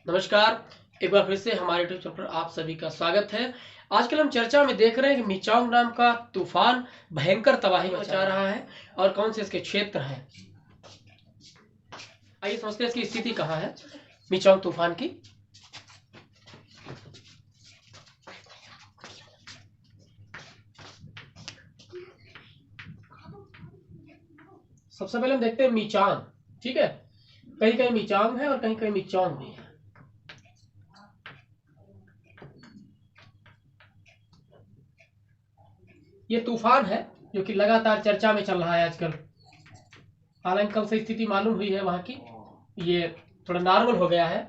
नमस्कार। एक बार फिर से हमारे यूट्यूब चैनल पर आप सभी का स्वागत है। आजकल हम चर्चा में देख रहे हैं कि मिचांग नाम का तूफान भयंकर तबाही मचा रहा है और कौन से इसके क्षेत्र हैं। आइए समझते हैं इसकी स्थिति कहाँ है मिचांग तूफान की। सबसे पहले हम देखते हैं मिचांग। ठीक है, कहीं कहीं मिचांग है और कहीं कहीं मिचांग भी है। ये तूफान है जो कि लगातार चर्चा में चल रहा है आजकल। हालांकि कल से स्थिति मालूम हुई है वहां की, ये थोड़ा नॉर्मल हो गया है।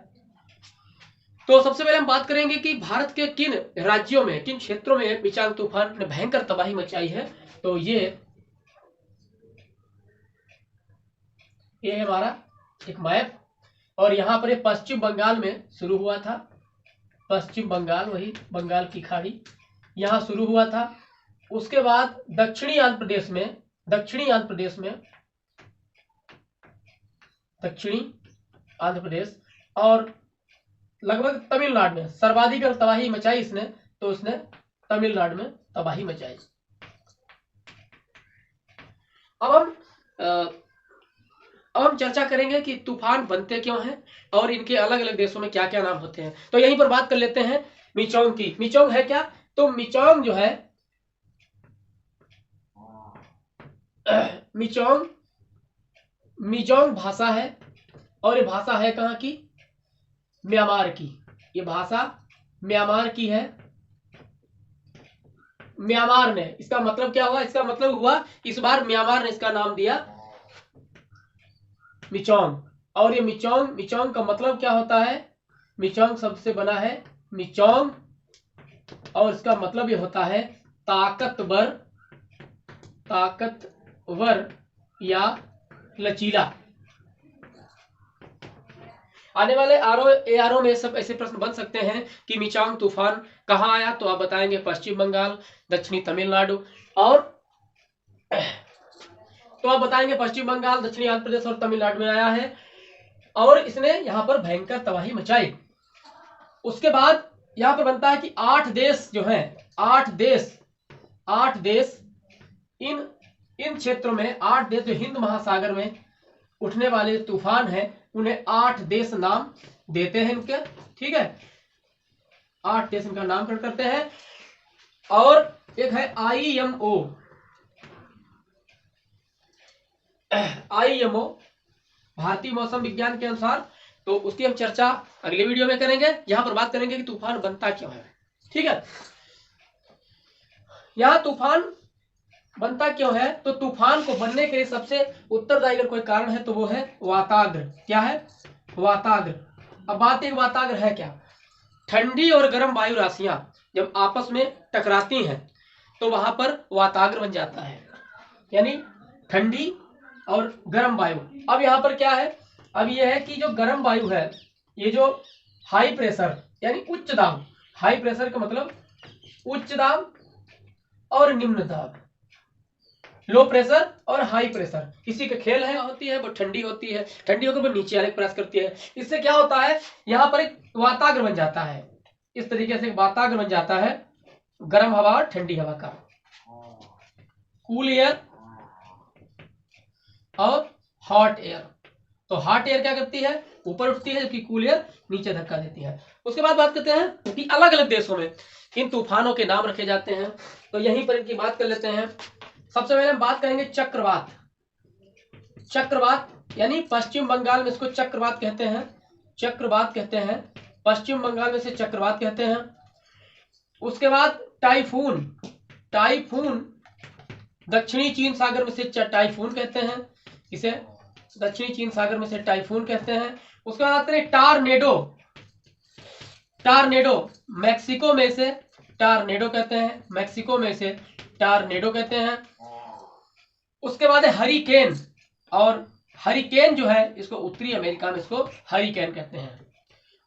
तो सबसे पहले हम बात करेंगे कि भारत के किन राज्यों में, किन क्षेत्रों में मिचांग तूफान ने भयंकर तबाही मचाई है। तो ये है हमारा एक मैप, और यहाँ पर ये पश्चिम बंगाल में शुरू हुआ था। पश्चिम बंगाल, वही बंगाल की खाड़ी, यहाँ शुरू हुआ था। उसके बाद दक्षिणी आंध्र प्रदेश में, दक्षिणी आंध्र प्रदेश और लगभग तमिलनाडु में सर्वाधिक तबाही मचाई इसने। तो उसने तमिलनाडु में तबाही मचाई। अब हम चर्चा करेंगे कि तूफान बनते क्यों हैं और इनके अलग अलग देशों में क्या क्या नाम होते हैं। तो यहीं पर बात कर लेते हैं मिचांग की। मिचांग है क्या? तो मिचांग जो है, मिजोंग भाषा है, और ये भाषा है कहाँ की? म्यांमार की। ये भाषा म्यांमार की है। म्यांमार ने, इसका मतलब क्या हुआ? इसका मतलब हुआ इस बार म्यांमार ने इसका नाम दिया मिचोंग। और ये मिचोंग का मतलब क्या होता है? मिचोंग शब्द से बना है मिचोंग, और इसका मतलब ये होता है ताकतवर या लचीला। आने वाले आरओ में सब ऐसे प्रश्न बन सकते हैं कि मिचांग तूफान कहाँ आया। तो आप बताएंगे पश्चिम बंगाल, दक्षिणी तमिलनाडु, और तो आप बताएंगे पश्चिम बंगाल, दक्षिणी आंध्र प्रदेश और तमिलनाडु में आया है और इसने यहाँ पर भयंकर तबाही मचाई। उसके बाद यहाँ पर बनता है कि 8 देश जो हैं, 8 देश इन क्षेत्रों में, 8 देश जो हिंद महासागर में उठने वाले तूफान हैं, उन्हें 8 देश नाम देते हैं इनके। ठीक है, 8 देश इनका नामकरण करते हैं। और एक है आईएमओ, भारतीय मौसम विज्ञान के अनुसार। तो उसकी हम चर्चा अगले वीडियो में करेंगे। यहां पर बात करेंगे कि तूफान बनता क्यों है। ठीक है, यहां तूफान बनता क्यों है? तो तूफान को बनने के लिए सबसे उत्तरदायी अगर कोई कारण है तो वो है वाताग्र। क्या है? वाताग्र। अब बात है वाताग्र है क्या? ठंडी और गर्म वायु राशियां जब आपस में टकराती हैं तो वहां पर वाताग्र बन जाता है, यानी ठंडी और गर्म वायु। अब यहाँ पर क्या है? अब ये है कि जो गर्म वायु है, ये जो हाई प्रेशर यानी उच्च दाब, हाई प्रेशर का मतलब उच्च दाब और निम्न दाब, लो प्रेशर और हाई प्रेशर, इसी का खेल है। होती है वो ठंडी होती है, ठंडी होकर वो नीचे आने का प्रयास करती है। इससे क्या होता है? यहाँ पर एक वाताग्र बन जाता है। इस तरीके से वाताग्र बन जाता है गर्म हवा और ठंडी हवा का, कूल एयर और हॉट एयर। तो हॉट एयर क्या करती है? ऊपर उठती है, जबकि कूल एयर नीचे धक्का देती है। उसके बाद बात करते हैं कि अलग अलग देशों में इन तूफानों के नाम रखे जाते हैं। तो यहीं पर इनकी बात कर लेते हैं। सबसे पहले हम बात करेंगे चक्रवात। चक्रवात यानी पश्चिम बंगाल में इसको चक्रवात कहते हैं, चक्रवात कहते हैं। पश्चिम बंगाल में से चक्रवात कहते हैं। उसके बाद टाइफून, टाइफून दक्षिणी चीन सागर में से टाइफून कहते हैं, इसे दक्षिणी चीन सागर में से टाइफून कहते हैं। उसके बाद आते हैं टार्नेडो, टार्नेडो मैक्सिको में से टार्नेडो कहते हैं, मैक्सिको में से टार्नेडो कहते हैं। उसके बाद है हरिकेन, और हरिकेन जो है इसको उत्तरी अमेरिका में इसको हरिकेन कहते हैं,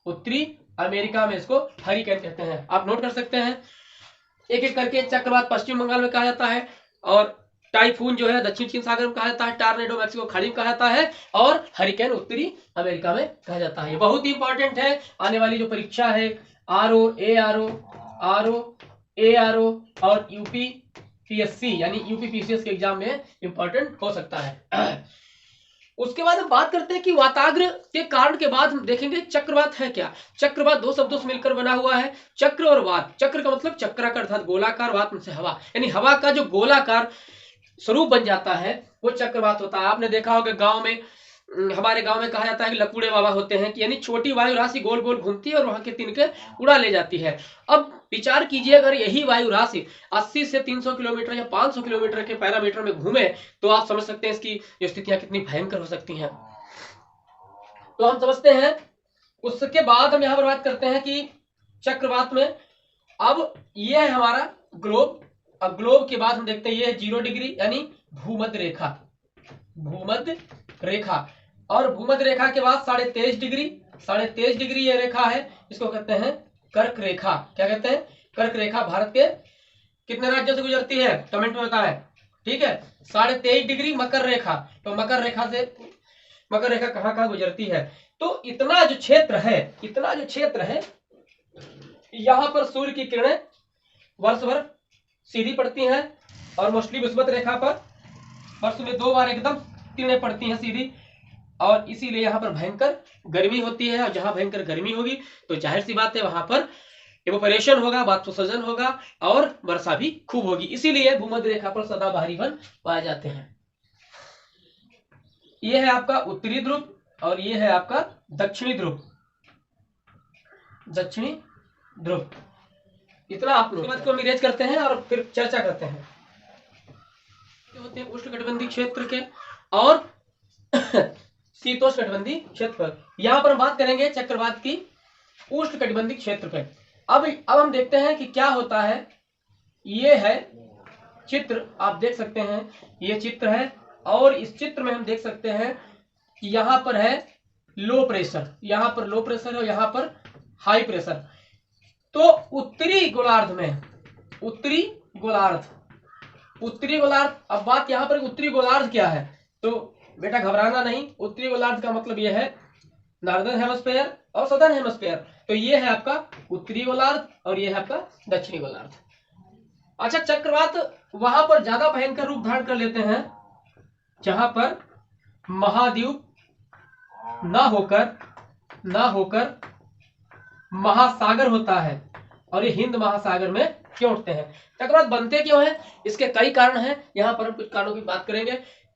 उत्तरी अमेरिका में इसको हरिकेन कहते हैं। आप नोट कर सकते हैं एक एक करके। चक्रवात पश्चिम बंगाल में कहा जाता है, और टाइफून जो है दक्षिण चीन सागर में कहा जाता है, टॉर्नेडो मैक्सिको खाड़ी में कहा जाता है, और हरिकेन उत्तरी अमेरिका में कहा जाता है। ये बहुत ही इंपॉर्टेंट है, आने वाली जो परीक्षा है आरओ और यूपीपीएससी यानी यूपीपीसीएस के एग्जाम में इंपॉर्टेंट हो सकता है। उसके बाद हम बात करते हैं कि वाताग्र के कारण के बाद हम देखेंगे चक्रवात है क्या। चक्रवात दो शब्दों से मिलकर बना हुआ है, चक्र और वात। चक्र का मतलब चक्राकार अर्थात गोलाकार, वात में से हवा, यानी हवा का जो गोलाकार स्वरूप बन जाता है वो चक्रवात होता है। आपने देखा होगा गांव में, हमारे गांव में कहा जाता है कि लकुड़े बाबा होते हैं, कि यानी छोटी वायु राशि गोल गोल घूमती है और वहां के तिनके उड़ा ले जाती है। अब विचार कीजिए, अगर यही वायु राशि 80 से 300 किलोमीटर या 500 किलोमीटर के पैरामीटर में घूमे तो आप समझ सकते हैं इसकी स्थितियां कितनी भयंकर हो सकती हैं। तो हम समझते हैं, उसके बाद हम यहाँ पर बात करते हैं कि चक्रवात में, अब ये है हमारा ग्लोब। अब ग्लोब के बाद हम देखते हैं ये 0 डिग्री यानी भूमध्य रेखा, भूमध्य रेखा, और भूमध्य रेखा के बाद 23.5 डिग्री, 23.5 डिग्री ये रेखा है, इसको कहते हैं कर्क रेखा। क्या कहते हैं? कर्क रेखा। भारत के कितने राज्यों से गुजरती है कमेंट में बताएं, ठीक है। 23.5 डिग्री मकर रेखा, तो मकर रेखा कहाँ कहाँ गुजरती है? तो इतना जो क्षेत्र है, यहाँ पर सूर्य की किरणें वर्ष भर सीधी पड़ती हैं, और मोस्टली विषुवत रेखा पर वर्ष में 2 बार एकदम किरणें पड़ती हैं सीधी, और इसीलिए यहाँ पर भयंकर गर्मी होती है। और जहां भयंकर गर्मी होगी तो जाहिर सी बात है वहां पर इवेपोरेशन होगा, वाष्पोत्सर्जन होगा, और वर्षा भी खूब होगी। इसीलिए भूमध्य रेखा पर सदाबहारी वन पाए जाते हैं। ये है आपका उत्तरी ध्रुव और ये है आपका दक्षिणी ध्रुव। इतना आप लोग बात को हम इरेज करते हैं और फिर चर्चा करते हैं। होते हैं उष्णकटिबंधीय क्षेत्र के और शीतोष्णकटिबंधीय क्षेत्र पर। यहां पर हम बात करेंगे चक्रवात की उष्णकटिबंधीय क्षेत्र पे। अब हम देखते हैं कि क्या होता है। ये है चित्र, आप देख सकते हैं, ये चित्र है, और इस चित्र में हम देख सकते हैं कि यहाँ पर है लो प्रेशर, यहाँ पर लो प्रेशर और यहाँ पर हाई प्रेशर। तो उत्तरी गोलार्ध में, उत्तरी गोलार्ध, अब बात यहाँ पर उत्तरी गोलार्ध क्या है, तो बेटा घबराना नहीं। उत्तरी गोलार्ध का मतलब यह है नॉर्दर्न हेमिस्फीयर और सदर्न हेमिस्फीयर। तो ये है आपका उत्तरी गोलार्ध और ये है आपका दक्षिणी गोलार्ध। अच्छा, चक्रवात वहां पर ज्यादा भयंकर रूप धारण कर लेते हैं जहां पर महाद्वीप ना होकर महासागर होता है, और ये हिंद महासागर में क्यों उठते हैं। चक्रवात बनते क्यों हैं, इसके कई कारण हैं, यहाँ पर हम कुछ कारणों की बात करेंगे।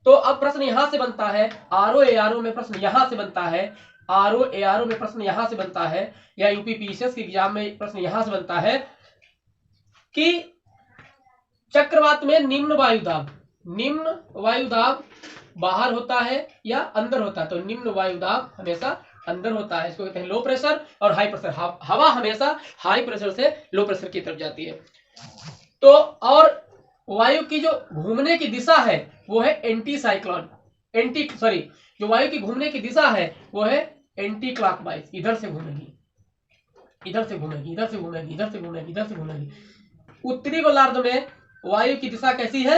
तो अब प्रश्न यहां से बनता है, आरओ में प्रश्न यहां से बनता है, आरओ में प्रश्न यहां से बनता है, या यूपीपीसीएस के एग्जाम में प्रश्न यहां से बनता है कि चक्रवात में निम्न वायुदाब बाहर होता है या अंदर होता है। तो निम्न वायुदाब हमेशा अंदर होता है, इसको कहते हैं लो प्रेशर। और हाई प्रेशर, हवा हमेशा हाई प्रेशर से लो प्रेशर की तरफ जाती है। तो और वायु की जो घूमने की दिशा है वो है जो वायु की घूमने की दिशा है वो है एंटी क्लॉकवाइज, इधर से घूमेगी। उत्तरी गोलार्ध में वायु की दिशा कैसी है,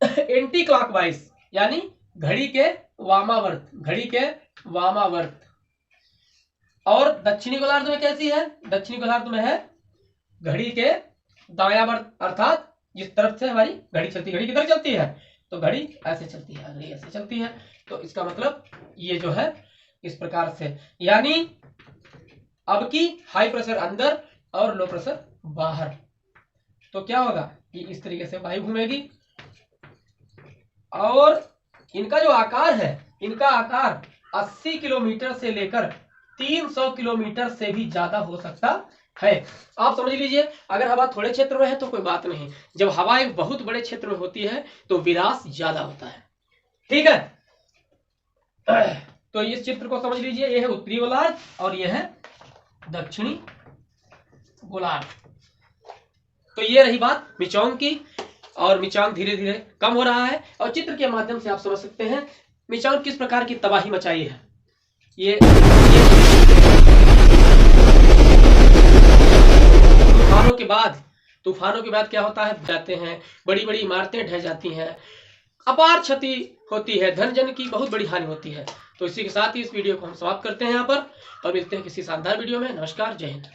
एंटी क्लॉकवाइज, यानी घड़ी के वामावर्त। और दक्षिणी गोलार्ध में कैसी है, दक्षिणी गोलार्ध में है घड़ी के दायावर्त, अर्थात जिस तरफ से हमारी घड़ी चलती है। घड़ी किधर चलती है, तो घड़ी ऐसे चलती है, घड़ी ऐसे चलती है। तो इसका मतलब ये जो है इस प्रकार से, यानी अब की हाई प्रेशर अंदर और लो प्रेशर बाहर। तो क्या होगा कि इस तरीके से वायु घूमेगी, और इनका जो आकार है, इनका आकार 80 किलोमीटर से लेकर 300 किलोमीटर से भी ज्यादा हो सकता है। आप समझ लीजिए, अगर हवा थोड़े क्षेत्र में है तो कोई बात नहीं, जब हवा एक बहुत बड़े क्षेत्र में होती है तो विनाश ज्यादा होता है। ठीक है, तो इस चित्र को समझ लीजिए, ये है उत्तरी गोलार्ध और ये है दक्षिणी गोलार्ध। तो ये रही बात मिचांग की, और मिचांग धीरे धीरे कम हो रहा है, और चित्र के माध्यम से आप समझ सकते हैं मिचांग किस प्रकार की तबाही मचाई है। ये तूफानों के बाद तूफानों के बाद क्या होता है, जाते हैं, बड़ी बड़ी इमारतें ढह जाती हैं, अपार क्षति होती है, धन जन की बहुत बड़ी हानि होती है। तो इसी के साथ ही इस वीडियो को हम समाप्त करते हैं यहाँ पर और मिलते हैं किसी शानदार वीडियो में। नमस्कार, जय हिंद।